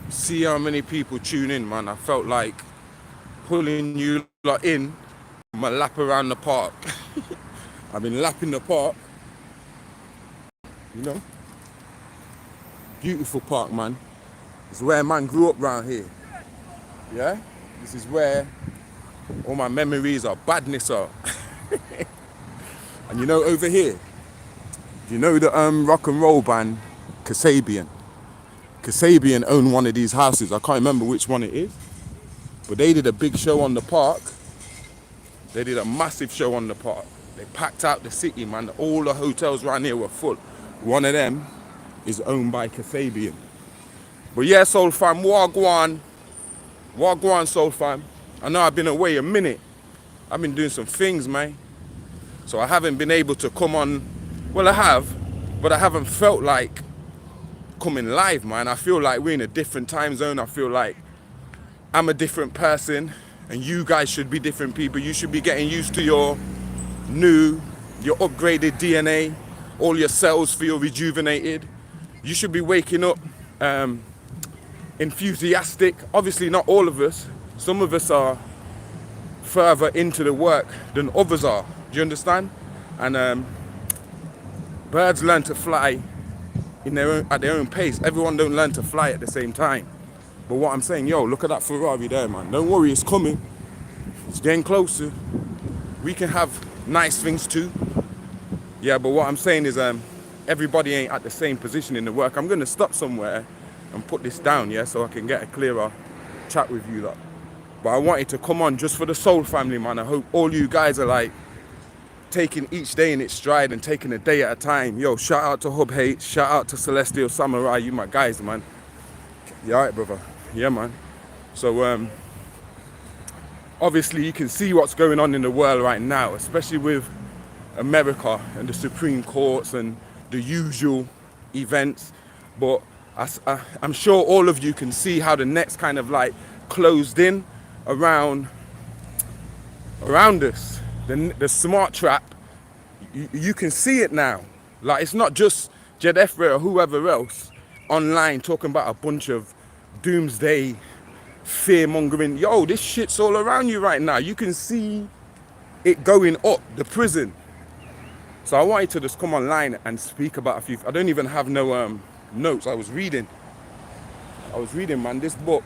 see how many people tune in, man. I felt like pulling you lot in my lap around the park. I've been lapping the park, you know. Beautiful park, man. It's where man grew up round here. Yeah? This is where all my memories of badness are. And you know, over here, do you know the rock and roll band Kasabian? Kasabian owned one of these houses. I can't remember which one it is. But they did a big show on the park. They did a massive show on the park. They packed out the city, man. All the hotels around here were full. One of them is owned by Kasabian. But yeah, Soul Fam, Wagwan. Wagwan, Soul Fam. I know I've been away a minute. I've been doing some things, man. So I haven't been able to come on. Well, I have, but I haven't felt like coming live, man. I feel like we're in a different time zone. I feel like I'm a different person and you guys should be different people. You should be getting used to your upgraded DNA. All your cells feel rejuvenated. You should be waking up enthusiastic. Obviously not all of us. Some of us are further into the work than others are. Do you understand? And birds learn to fly at their own pace. Everyone don't learn to fly at the same time. But what I'm saying, yo, look at that Ferrari there, man. Don't worry, it's coming. It's getting closer. We can have nice things too. Yeah, but what I'm saying is everybody ain't at the same position in the work. I'm going to stop somewhere and put this down, yeah, so I can get a clearer chat with you lot. But I wanted to come on just for the Soul family, man. I hope all you guys are like taking each day in its stride and taking a day at a time. Yo, shout out to Hub Hate, shout out to Celestial Samurai, you my guys, man. You alright, brother? Yeah, man. So obviously you can see what's going on in the world right now, especially with America and the Supreme Courts and the usual events. But I'm sure all of you can see how the net's kind of like closed in around us. The smart trap, you can see it now. Like, it's not just Jed Efre or whoever else online talking about a bunch of doomsday fear mongering. Yo, this shit's all around you right now. You can see it going up, the prison. So I wanted to just come online and speak about a few. I don't even have no notes. I was reading, man, this book,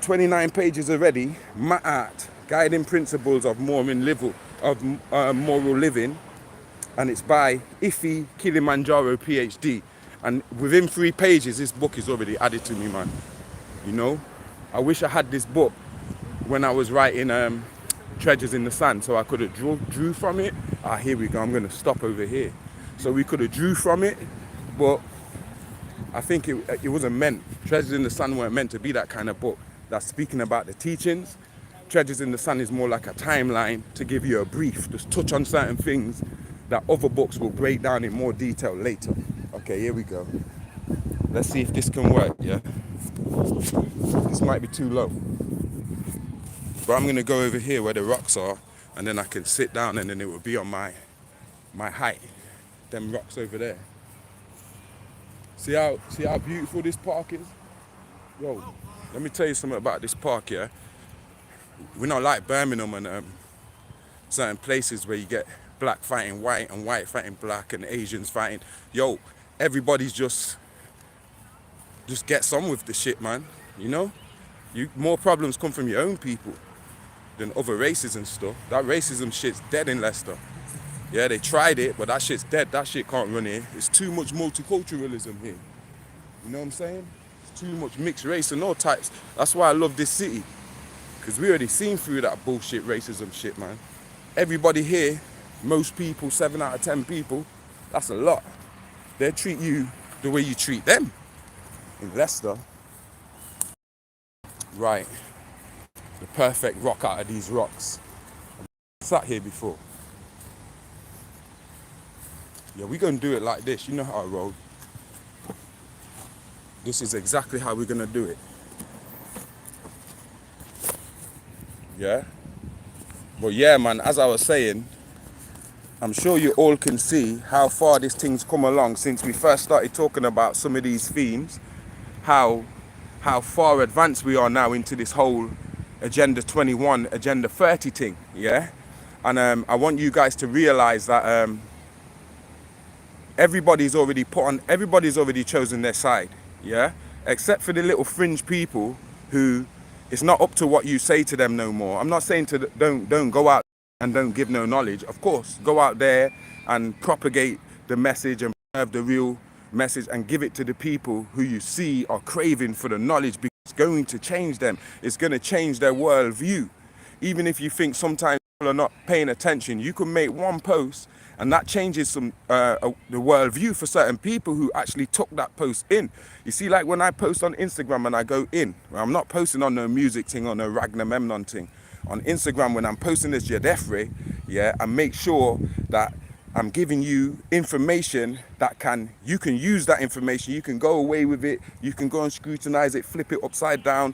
29 pages already, Ma'at, Guiding Principles of Moral Living, and it's by Ife Kilimanjaro, PhD. And within 3 pages, this book is already added to me, man. You know, I wish I had this book when I was writing Treasures in the Sand, so I could have drew from it. Here we go. I'm going to stop over here. So we could have drew from it, but I think it wasn't meant. Treasures in the Sun weren't meant to be that kind of book that's speaking about the teachings. Treasures in the Sun is more like a timeline to give you a brief, just touch on certain things that other books will break down in more detail later. Okay, here we go. Let's see if this can work, yeah? This might be too low. But I'm gonna go over here where the rocks are, and then I can sit down and then it will be on my height. Them rocks over there. See how beautiful this park is? Yo, let me tell you something about this park, yeah? We're not like Birmingham and certain places where you get black fighting white and white fighting black and Asians fighting. Yo, everybody's just gets on with the shit, man. You know? More problems come from your own people than other races and stuff. That racism shit's dead in Leicester. Yeah, they tried it, but that shit's dead. That shit can't run here. It's too much multiculturalism here. You know what I'm saying? It's too much mixed race and all types. That's why I love this city. Because we already seen through that bullshit racism shit, man. Everybody here, most people, 7 out of 10 people, that's a lot. They treat you the way you treat them. In Leicester, right, the perfect rock out of these rocks. I've sat here before. Yeah, we're going to do it like this. You know how I roll. This is exactly how we're going to do it. Yeah? But yeah, man, as I was saying, I'm sure you all can see how far this thing's come along since we first started talking about some of these themes. How how far advanced we are now into this whole Agenda 21, Agenda 30 thing, yeah? And I want you guys to realize that everybody's already chosen their side, yeah? Except for the little fringe people who it's not up to what you say to them no more. I'm not saying to don't go out and don't give no knowledge. Of course, go out there and propagate the message and preserve the real message and give it to the people who you see are craving for the knowledge, because it's going to change them. It's going to change their worldview. Even if you think sometimes people are not paying attention, you can make one post and that changes the worldview for certain people who actually took that post in. You see, like when I post on Instagram and I go in, I'm not posting on no music thing or no Ragnar Memnon thing. On Instagram, when I'm posting this Jadefre, yeah, I make sure that I'm giving you information that you can use that information, you can go away with it, you can go and scrutinize it, flip it upside down.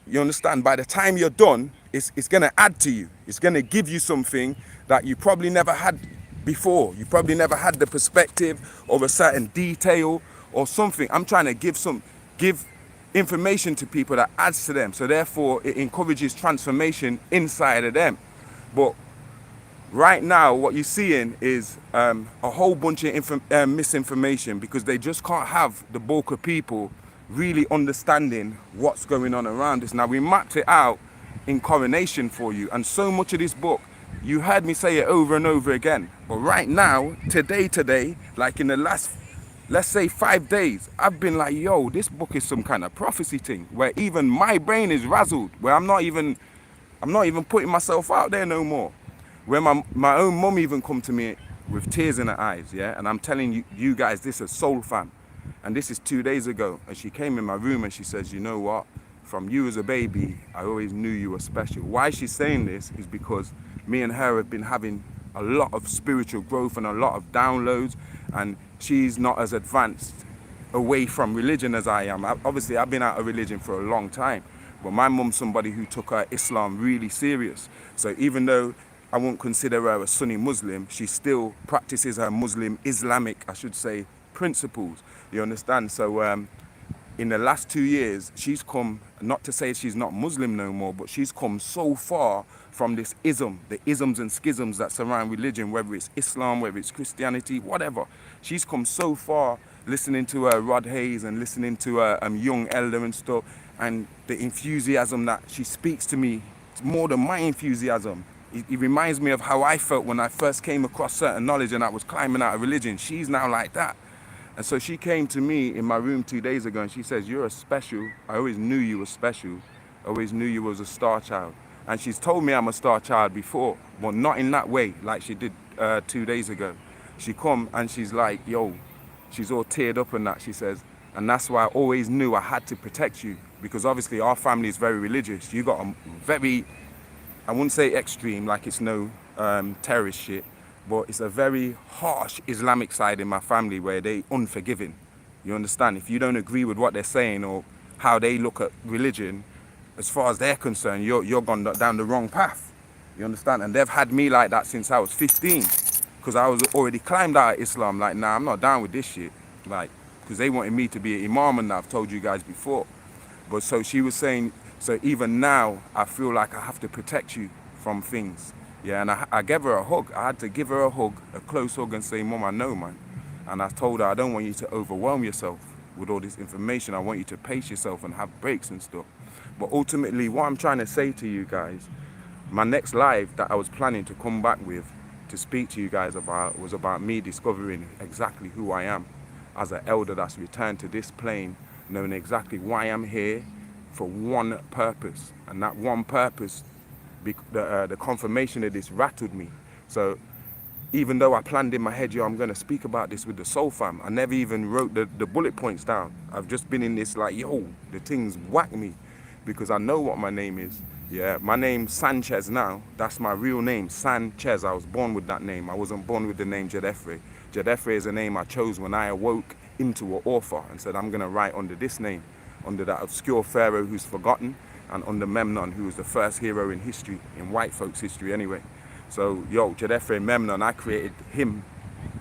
You understand? By the time you're done, it's going to add to you. It's going to give you something that you probably never had before. You probably never had the perspective of a certain detail or something. I'm trying to give information to people that adds to them. So therefore, it encourages transformation inside of them. But right now, what you're seeing is a whole bunch of misinformation, because they just can't have the bulk of people really understanding what's going on around us. Now, we mapped it out in Coronation for you, and so much of this book, you heard me say it over and over again. But right now, today, like in the last, let's say 5 days, I've been like, yo, this book is some kind of prophecy thing, where even my brain is razzled, where I'm not even putting myself out there no more. Where my own mum even come to me with tears in her eyes, yeah? And I'm telling you guys, this is Soul Fam. And this is 2 days ago. And she came in my room and she says, you know what? From you as a baby, I always knew you were special. Why she's saying this is because me and her have been having a lot of spiritual growth and a lot of downloads. And she's not as advanced away from religion as I am. Obviously, I've been out of religion for a long time. But my mum's somebody who took her Islam really serious. So even though I won't consider her a Sunni Muslim, she still practices her Islamic, I should say, principles. You understand? So in the last 2 years, she's come, not to say she's not Muslim no more, but she's come so far from this ism, the isms and schisms that surround religion, whether it's Islam, whether it's Christianity, whatever. She's come so far listening to Rod Hayes and listening to Young Elder and stuff, and the enthusiasm that she speaks to me, it's more than my enthusiasm. It reminds me of how I felt when I first came across certain knowledge and I was climbing out of religion. She's now like that. And so she came to me in my room 2 days ago and she says, you're a special. I always knew you were special. I always knew you was a star child. And she's told me I'm a star child before, but not in that way like she did 2 days ago. She come and she's like, yo, she's all teared up and that, she says. And that's why I always knew I had to protect you, because obviously our family is very religious. You got a very, I wouldn't say extreme, like it's no terrorist shit, but it's a very harsh Islamic side in my family where they unforgiving. You understand? If you don't agree with what they're saying or how they look at religion, as far as they're concerned, you're gone down the wrong path. You understand? And they've had me like that since I was 15, because I was already climbed out of Islam. Like, nah, I'm not down with this shit. Like, because they wanted me to be an imam, and I've told you guys before. But so she was saying, so even now, I feel like I have to protect you from things. Yeah, and I gave her a hug. I had to give her a hug, a close hug, and say, Mom, I know, man. And I told her, I don't want you to overwhelm yourself with all this information. I want you to pace yourself and have breaks and stuff. But ultimately, what I'm trying to say to you guys, my next live that I was planning to come back with to speak to you guys about was about me discovering exactly who I am as an elder that's returned to this plane, knowing exactly why I'm here, for one purpose. And that one purpose, the confirmation of this rattled me. So even though I planned in my head, yo, I'm going to speak about this with the Soul Fam, I never even wrote the bullet points down. I've just been in this like, yo, the things whack me, because I know what my name is. Yeah, my name's Sanchez now. That's my real name, Sanchez. I was born with that name. I wasn't born with the name Jadefre. Jadefre is a name I chose when I awoke into an author and said, I'm going to write under this name, under that obscure pharaoh who's forgotten, and under Memnon, who was the first hero in history, in white folks' history anyway. So, yo, Jadefre Memnon, I created him,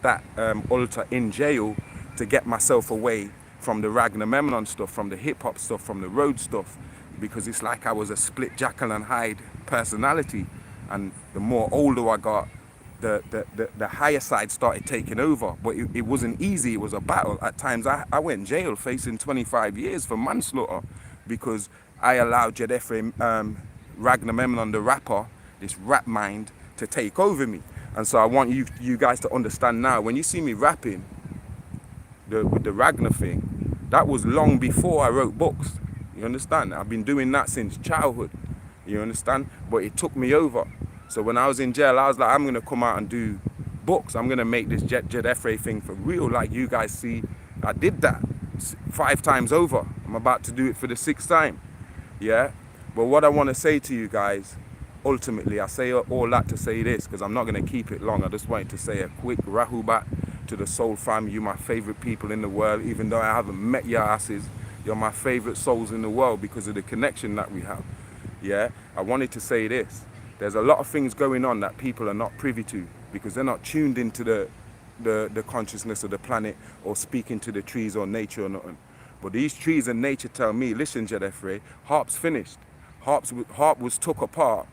that altar in jail, to get myself away from the Ragnar stuff, from the hip hop stuff, from the road stuff, because it's like I was a split Jekyll and Hyde personality. And the more older I got, the higher side started taking over. But it wasn't easy. It was a battle. At times I went in jail facing 25 years for manslaughter because I allowed Jedefre Ragnar the rapper, this rap mind, to take over me. And so I want you guys to understand now, when you see me rapping with the Ragnar thing, that was long before I wrote books. You understand? I've been doing that since childhood. You understand? But it took me over. So when I was in jail, I was like, I'm going to come out and do books. I'm going to make this Jedefre thing for real, like you guys see. I did that 5 times over. I'm about to do it for the 6th time. Yeah? But what I want to say to you guys, ultimately, I say all that to say this, because I'm not going to keep it long. I just wanted to say a quick Rahubaat to the soul fam. You my favorite people in the world. Even though I haven't met your asses, you're my favorite souls in the world because of the connection that we have. Yeah? I wanted to say this. There's a lot of things going on that people are not privy to because they're not tuned into the consciousness of the planet or speaking to the trees or nature or nothing. But these trees and nature tell me, listen, Jedefre, Harp's finished. Harp was took apart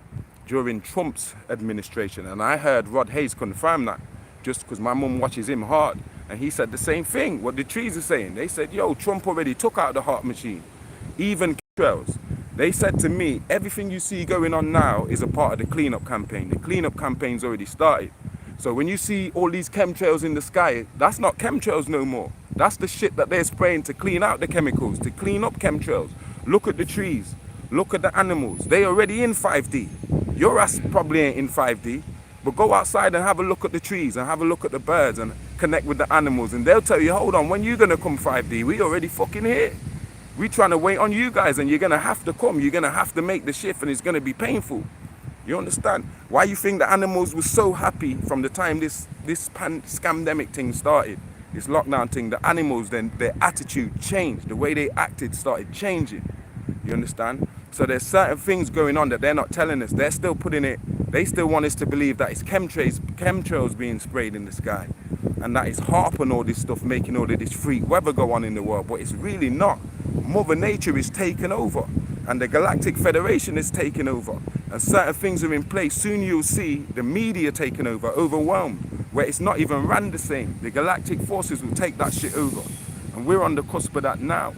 during Trump's administration, and I heard Rod Hayes confirm that just because my mum watches him hard, and he said the same thing, what the trees are saying. They said, yo, Trump already took out the Harp machine. Even chemtrails. They said to me, everything you see going on now is a part of the cleanup campaign. The cleanup campaign's already started. So when you see all these chemtrails in the sky, that's not chemtrails no more. That's the shit that they're spraying to clean out the chemicals, to clean up chemtrails. Look at the trees. Look at the animals. They already in 5D. Your ass probably ain't in 5D. But go outside and have a look at the trees and have a look at the birds and connect with the animals. And they'll tell you, hold on, when you going to come 5D? We already fucking here. We trying to wait on you guys, and you're going to have to come. You're going to have to make the shift, and it's going to be painful. You understand? Why you think the animals were so happy from the time this scamdemic thing started, this lockdown thing? The animals, then their attitude changed. The way they acted started changing. You understand? So there's certain things going on that they're not telling us. They're still putting it, they still want us to believe that it's chemtrails being sprayed in the sky. And that it's Harp and all this stuff making all of this freak weather go on in the world. But it's really not. Mother Nature is taking over. And the Galactic Federation is taking over. And certain things are in place. Soon you'll see the media taking over, overwhelmed. Where it's not even ran the same. The galactic forces will take that shit over. And we're on the cusp of that now.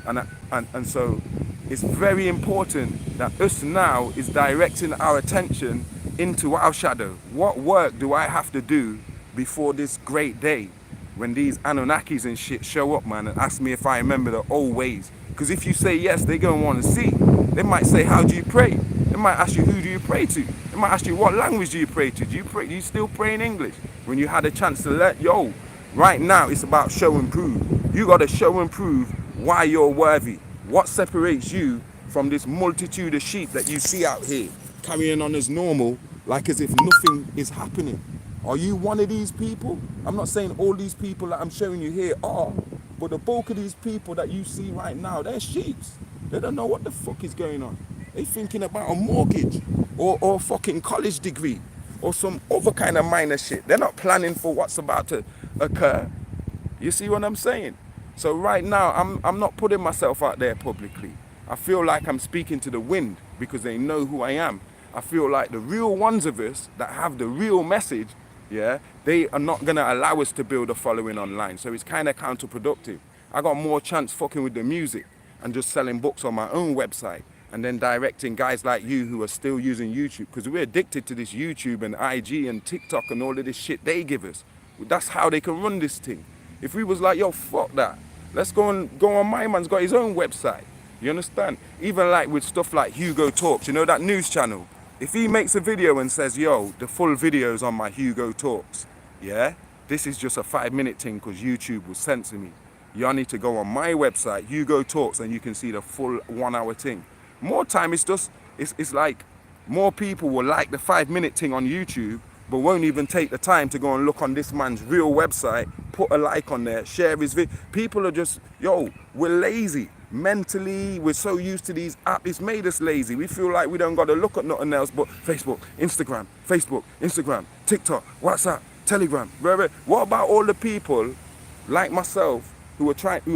And so it's very important that us now is directing our attention into our shadow. What work do I have to do before this great day when these Anunnakis and shit show up, man, and ask me if I remember the old ways? Because if you say yes, they're going to want to see. They might say, how do you pray? They might ask you, who do you pray to? They might ask you, what language do you pray to? Do you still pray in English? When you had a chance to right now it's about show and prove. You got to show and prove why you're worthy. What separates you from this multitude of sheep that you see out here, carrying on as normal, like as if nothing is happening? Are you one of these people? I'm not saying all these people that I'm showing you here are, but the bulk of these people that you see right now, they're sheeps. They don't know what the fuck is going on. They're thinking about a mortgage or a fucking college degree or some other kind of minor shit. They're not planning for what's about to occur. You see what I'm saying? So right now, I'm not putting myself out there publicly. I feel like I'm speaking to the wind because they know who I am. I feel like the real ones of us that have the real message, yeah, they are not going to allow us to build a following online. So it's kind of counterproductive. I got more chance fucking with the music and just selling books on my own website and then directing guys like you who are still using YouTube, because we're addicted to this YouTube and IG and TikTok and all of this shit they give us. That's how they can run this thing. If we was like, yo, fuck that. Let's go on, my man's got his own website. You understand? Even like with stuff like Hugo Talks, you know that news channel? If he makes a video and says, yo, the full video's on my Hugo Talks, yeah? This is just a 5-minute thing because YouTube will censor me. Y'all need to go on my website, Hugo Talks, and you can see the full 1-hour thing. More time, it's like more people will like the 5-minute thing on YouTube, but won't even take the time to go and look on this man's real website, put a like on there, share his video. People are just, yo, we're lazy. Mentally, we're so used to these apps, it's made us lazy. We feel like we don't got to look at nothing else but Facebook, Instagram, TikTok, WhatsApp, Telegram. What about all the people like myself who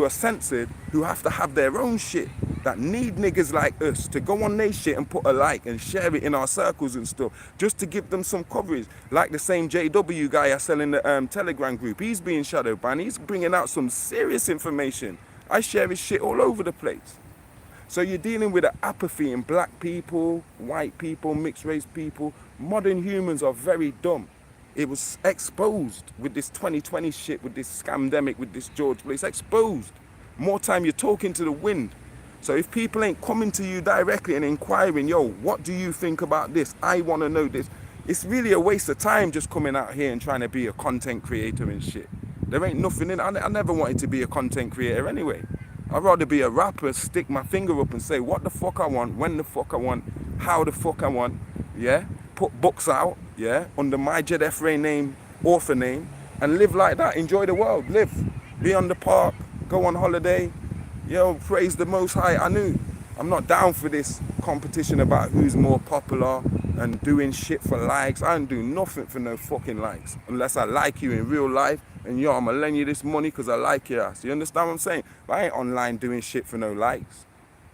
are censored, who have to have their own shit, that need niggas like us to go on their shit and put a like and share it in our circles and stuff, just to give them some coverage. Like the same JW guy I sell in the Telegram group, he's being shadow banned. He's bringing out some serious information. I share his shit all over the place. So you're dealing with an apathy in black people, white people, mixed race people. Modern humans are very dumb. It was exposed with this 2020 shit, with this scamdemic, with this George Floyd. It's exposed. More time you're talking to the wind. So if people ain't coming to you directly and inquiring, yo, what do you think about this? I want to know this. It's really a waste of time just coming out here and trying to be a content creator and shit. There ain't nothing in it. I never wanted to be a content creator anyway. I'd rather be a rapper, stick my finger up and say what the fuck I want, when the fuck I want, how the fuck I want, yeah? Put books out, yeah, under my Jedefre name, author name, and live like that. Enjoy the world, live. Be on the park, go on holiday, yo, praise the Most High. I'm not down for this competition about who's more popular and doing shit for likes. I don't do nothing for no fucking likes, unless I like you in real life. And yo, I'ma lend you this money because I like your ass. You understand what I'm saying? But I ain't online doing shit for no likes.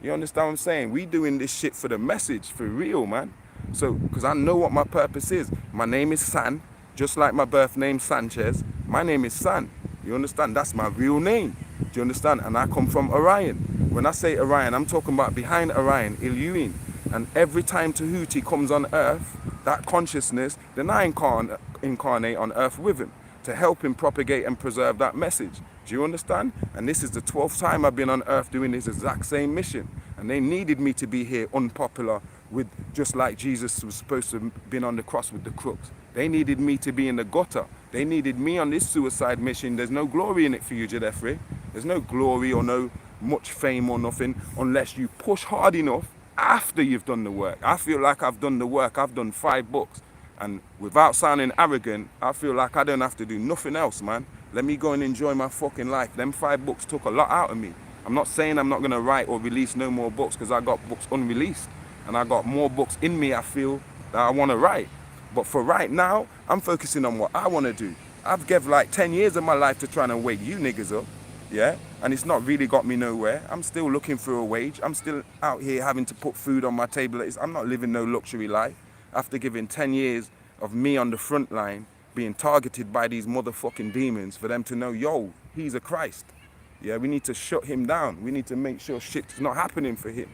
You understand what I'm saying? We doing this shit for the message, for real, man. So, because I know what my purpose is. My name is San, just like my birth name Sanchez. My name is San. You understand? That's my real name. Do you understand? And I come from Orion. When I say Orion, I'm talking about behind Orion, Iluin. And every time Tahuti comes on Earth, that consciousness, then I incarnate on Earth with him, to help him propagate and preserve that message. Do you understand? And this is the 12th time I've been on Earth doing this exact same mission. And they needed me to be here unpopular, with just like Jesus was supposed to have been on the cross with the crooks. They needed me to be in the gutter. They needed me on this suicide mission. There's no glory in it for you, Jedefre. There's no glory or no much fame or nothing unless you push hard enough after you've done the work. I feel like I've done the work. I've done 5 books. And without sounding arrogant, I feel like I don't have to do nothing else, man. Let me go and enjoy my fucking life. Them 5 books took a lot out of me. I'm not saying I'm not going to write or release no more books, because I got books unreleased. And I got more books in me, I feel, that I want to write. But for right now, I'm focusing on what I want to do. I've given like 10 years of my life to try and wake you niggas up, yeah? And it's not really got me nowhere. I'm still looking for a wage. I'm still out here having to put food on my table. I'm not living no luxury life. After giving 10 years of me on the front line, being targeted by these motherfucking demons, for them to know, yo, he's a Christ. Yeah, we need to shut him down. We need to make sure shit's not happening for him.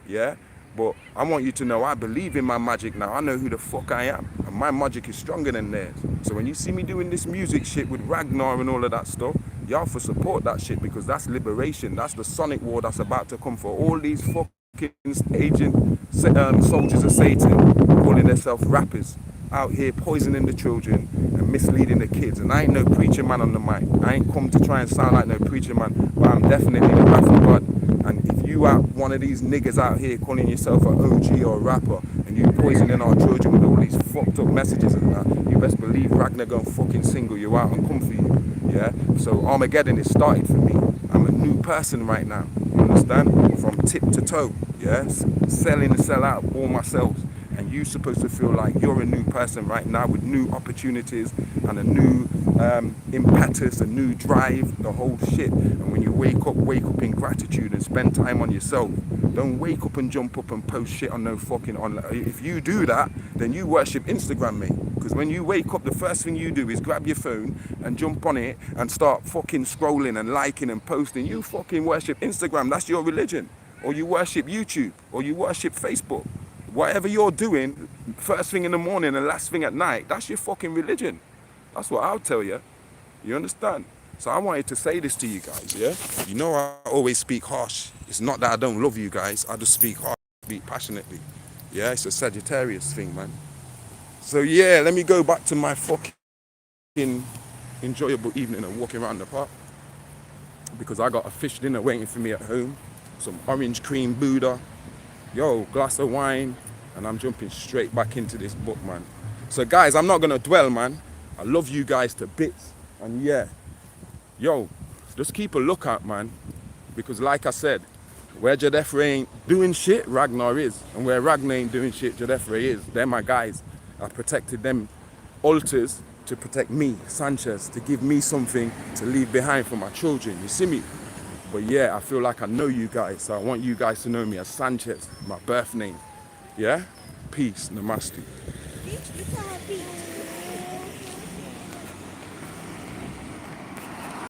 Yeah? But I want you to know I believe in my magic now. I know who the fuck I am. And my magic is stronger than theirs. So when you see me doing this music shit with Ragnar and all of that stuff, y'all for support that shit, because that's liberation. That's the sonic war that's about to come for all these fucking agent soldiers of Satan, calling themselves rappers, out here poisoning the children and misleading the kids. And I ain't no preacher man on the mic. I ain't come to try and sound like no preacher man, but I'm definitely the wrath of God. And if you are one of these niggas out here calling yourself an OG or a rapper, and you poisoning our children with all these fucked up messages and that, you best believe Ragnar gonna fucking single you out and come for you. Yeah? So Armageddon is started for me. I'm a new person right now. You understand? From tip to toe. Yeah? Selling and sell out all myself. And you're supposed to feel like you're a new person right now with new opportunities and a new impetus, a new drive, the whole shit. And when you wake up in gratitude and spend time on yourself. Don't wake up and jump up and post shit on no fucking online. If you do that, then you worship Instagram, mate. Because when you wake up, the first thing you do is grab your phone and jump on it and start fucking scrolling and liking and posting. You fucking worship Instagram. That's your religion. Or you worship YouTube. Or you worship Facebook. Whatever you're doing, first thing in the morning and last thing at night, that's your fucking religion. That's what I'll tell you. You understand? So I wanted to say this to you guys, yeah? You know I always speak harsh. It's not that I don't love you guys. I just speak harsh, speak passionately. Yeah, it's a Sagittarius thing, man. So yeah, let me go back to my fucking enjoyable evening and walking around the park. Because I got a fish dinner waiting for me at home. Some orange cream Buddha. Yo, glass of wine, and I'm jumping straight back into this book, man. So guys, I'm not gonna dwell, man. I love you guys to bits, and yeah, yo, just keep a lookout, man, because like I said, where Jedefre ain't doing shit, Ragnar is, and where Ragnar ain't doing shit, Jedefre is. They're my guys. I protected them altars to protect me, Sanchez, to give me something to leave behind for my children. You see me? But yeah, I feel like I know you guys, so I want you guys to know me as Sanchez, my birth name. Yeah? Peace, namaste. Beach, you tell her beach.